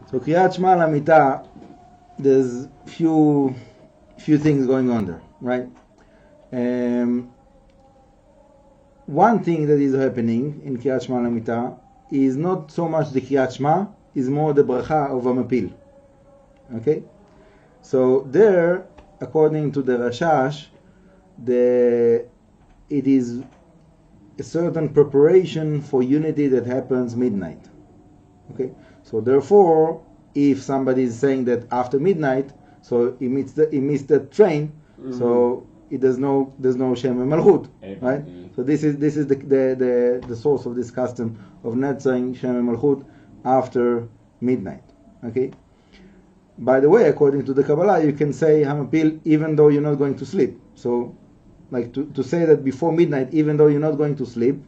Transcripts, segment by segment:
So Keriat Shema Al Hamita, there's few things going on there, right? One thing that is happening in Keriat Shema Al Hamita is not so much the Keriat Shema, is more the berajá of Hamapil. Okay? So there, according to the Rashash, it is a certain preparation for unity that happens midnight. Okay? So therefore, if somebody is saying that after midnight, so he missed the train, so there's no Shem y Maljut, right? So this is the source of this custom of not saying Shem y Maljut after midnight. Okay. By the way, according to the Cábala, you can say Hamapil even though you're not going to sleep. So, like to say that before midnight, even though you're not going to sleep,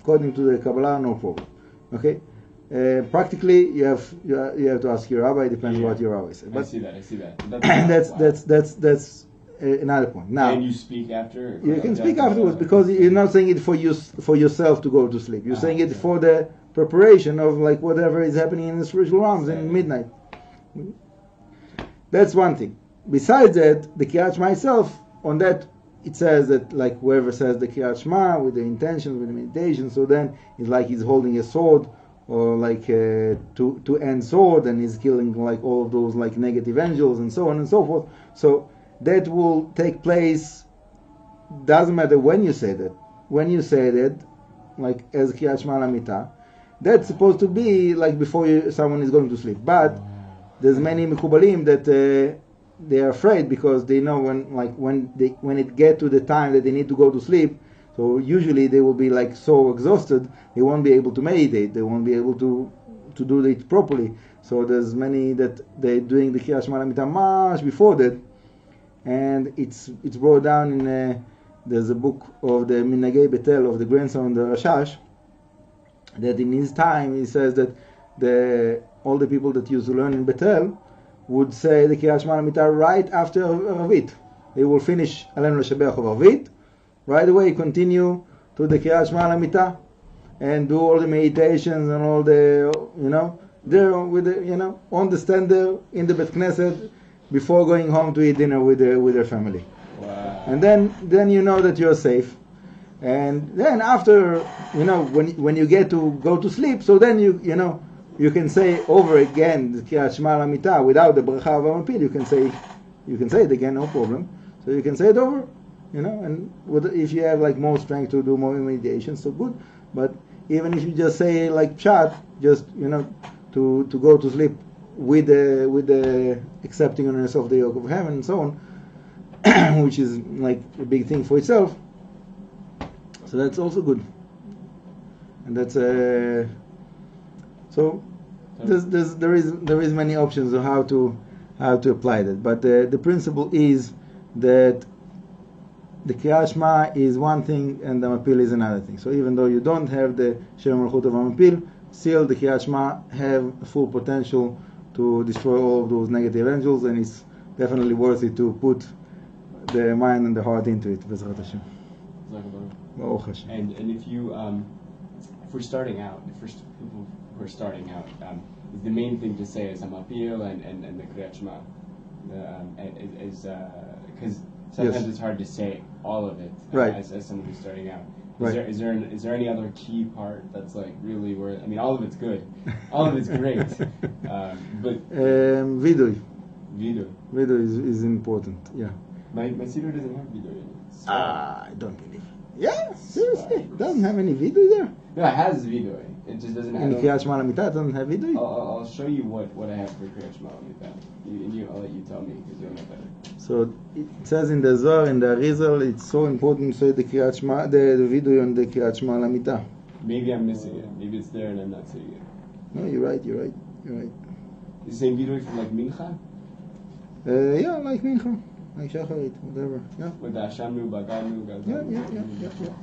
according to the Cábala, no problem. Okay. Practically, you have to ask your rabbi. It depends what your rabbi says. I see that. That's another point. Now, and you speak after. You can speak afterwards because you're not saying it for yourself to go to sleep. You're saying it for the preparation of like whatever is happening in the spiritual realms in midnight. That's one thing. Besides that, the Keriat Shema itself, on that it says that like whoever says the Keriat Shema with the intention, with the meditation, so then it's like he's holding a sword or like two-end sword, and he's killing like all of those like negative angels and so on and so forth. So that will take place. Doesn't matter when you say that. When you say that, like as Keriat Shema Al Hamita, that's supposed to be like before someone is going to sleep. But there's many mekubalim that they are afraid because they know when it get to the time that they need to go to sleep. So usually they will be like so exhausted, they won't be able to meditate, they won't be able to do it properly. So there's many that they're doing the Keriat Shema Al Hamita much before that, and it's brought down in there's a book of the Minagei Betel of the grandson of the Rashash, that in his time he says that all the people that used to learn in Betel would say the Keriat Shema Al Hamita right after Arvit. They will finish Alenu L'Shabeach of Arvit. Right away, continue to the Keriat Shema Al Hamita and do all the meditations and all the, there with the, on the stand there in the Bet Knesset before going home to eat dinner with their family. Wow. And then you know that you're safe. And then after, when you get to go to sleep, so then you can say over again the Keriat Shema Al Hamita without the berajá of Hamapil. You can say it again, no problem. So you can say it over. And if you have like more strength to do more meditation, so good. But even if you just say like pshat, just to go to sleep with the accepting on yourself the yoke of heaven and so on, which is like a big thing for itself. So that's also good. And that's so there is many options of how to apply that. But the principle is that the Keriat Shema is one thing and the Hamapil is another thing. So even though you don't have the Shem y Maljut of Hamapil, still the Keriat Shema have full potential to destroy all of those negative angels, and it's definitely worth it to put the mind and the heart into it. B'ezrat Hashem. And if we're starting out, the first people who are starting out, the main thing to say is Hamapil and the Keriat Shema, because sometimes it's hard to say all of it as someone who's starting out. Is there any other key part that's like really where, I mean, all of it's good, all of it's great, but vidui is important. Yeah. My siddur doesn't have vidui in it. So. I don't believe. Yeah, seriously, it doesn't have any vidui there. No, it has vidui. It just doesn't have. In Keriat Shema Al Hamita, it doesn't have vidui. I'll show you what I have for Keriat Shema Al Hamita. I'll let you tell me because you'll know better. So it says in the Zohar, in the Arizal, it's so important to say the Keriat Shema, the vidui on the Keriat Shema Al Hamita. Maybe I'm missing it. Maybe it's there and I'm not seeing it. No, you're right. You're right. Is the same vidui from like Mincha? Yeah, like Mincha. Like Shacharit, whatever. Yeah. With the Hashamnu, Baganu, Yeah.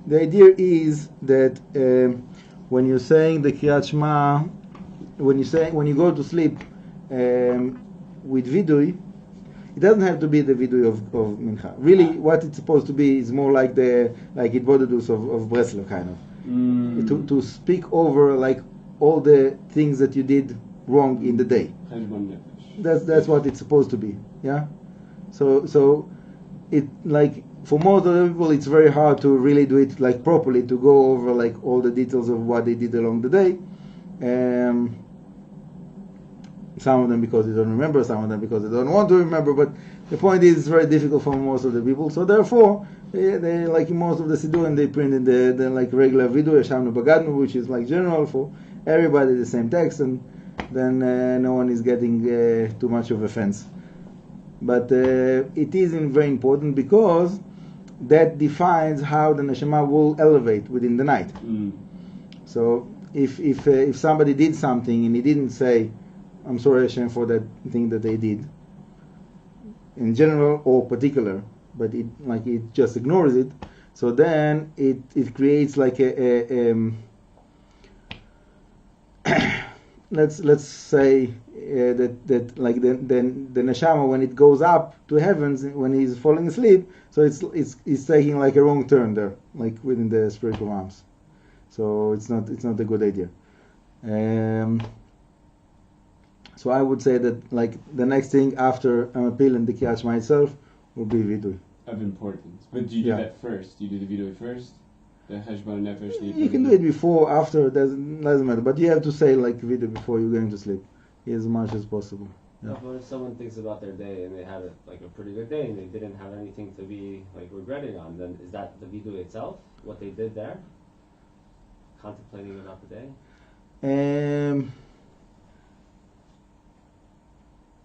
The idea is that when you're saying the Keriat Shema, when you go to sleep with vidui, it doesn't have to be the vidui of Mincha. Really, what it's supposed to be is more like hitbodedut of Breslau kind of. To speak over like all the things that you did wrong in the day. That's what it's supposed to be. Yeah. So it, like, for most of the people, it's very hard to really do it like properly, to go over like all the details of what they did along the day. Some of them because they don't remember, some of them because they don't want to remember. But the point is, it's very difficult for most of the people. So therefore, they like in most of the siddur, and they print in the like regular video, Yeshavnu Bagadnu, which is like general for everybody, the same text, and then no one is getting too much of offense. But it is very important because that defines how the neshama will elevate within the night. So if somebody did something and he didn't say, "I'm sorry, Hashem, for that thing that they did," in general or particular, but it just ignores it, so then it creates like let's say that like the neshama, when it goes up to heavens when he's falling asleep, so it's taking like a wrong turn there, like within the spiritual realms. So it's not a good idea. So I would say that like the next thing after Hamapil and the Keriat Shema itself will be vidui. Of importance. But do you do that first? Do you do the vidui first? The Heshbon Nefesh? You can do it before, after, doesn't matter. But you have to say like vidui before you're going to sleep, as much as possible. Yeah. No, but if someone thinks about their day and they had a pretty good day and they didn't have anything to be like regretting on, then is that the vidui itself? What they did there? Contemplating about the day?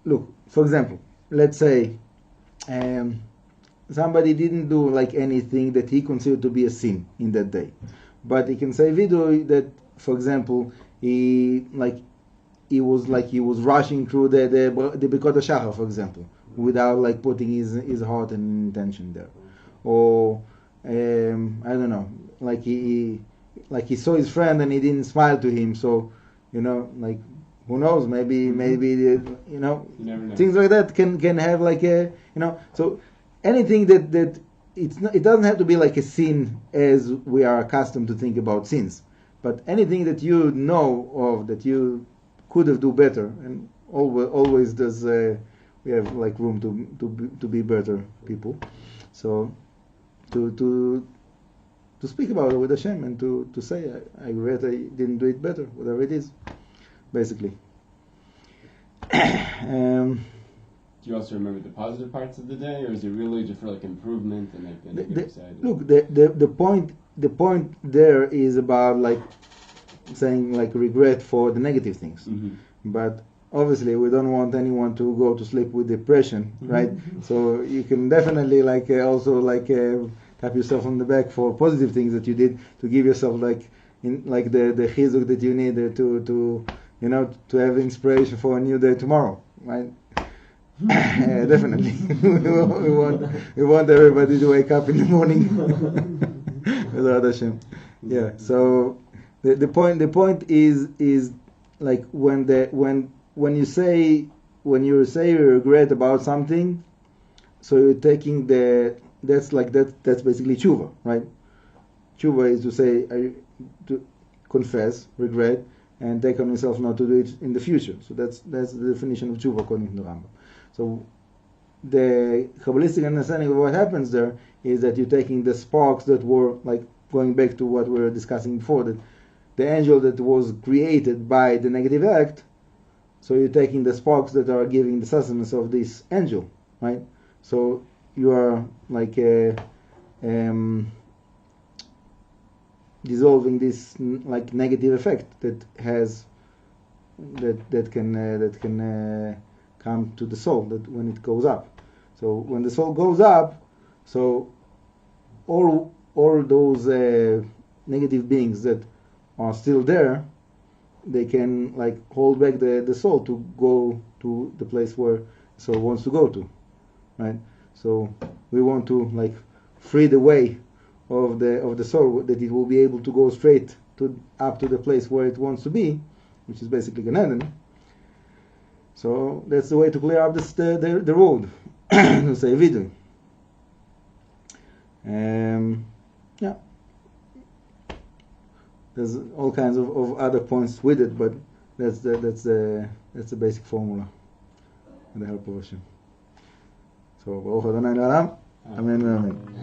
Look, for example, let's say somebody didn't do like anything that he considered to be a sin in that day, but he can say vidui that, for example, he was rushing through the Birkat HaShachar, for example, without like putting his heart and intention there, or I don't know, like he saw his friend and he didn't smile to him, so like, who knows, maybe things like that can have like a, so anything that it doesn't have to be like a sin as we are accustomed to think about sins, but anything that you know of that you could have do better, and always does we have like room to be better people, so to speak about it with Hashem and to say I regret I didn't do it better, whatever it is, basically. Do you also remember the positive parts of the day, or is it really just for like improvement and like the negative side? Look, the point there is about like saying like regret for the negative things, but obviously we don't want anyone to go to sleep with depression, right? So you can definitely like also like tap yourself on the back for positive things that you did, to give yourself like the chizuk that you need to have inspiration for a new day tomorrow, right? Definitely. we want everybody to wake up in the morning without Hashem. Yeah. So the point is like when you say you regret about something, so you're taking that's basically teshuvá, right? Teshuvá is to say to confess, regret, and take on yourself not to do it in the future. So that's the definition of teshuvá according to the Rambam. So the cabalistic understanding of what happens there is that you're taking the sparks that were like going back to what we were discussing before, that the angel that was created by the negative act. So you're taking the sparks that are giving the sustenance of this angel, right? So you are like dissolving this like negative effect that can come to the soul that when it goes up. So when the soul goes up, so all those negative beings that are still there, they can like hold back the soul to go to the place where the soul wants to go to, right? So we want to like free the way of the soul, that it will be able to go straight up to the place where it wants to be, which is basically Gan Eden. So that's the way to clear up the road, to say vidui. Yeah. there's all kinds of other points with it, but that's the basic formula with the help of Hashem. So Baruch Adonai L'Olam. Amen. Amen.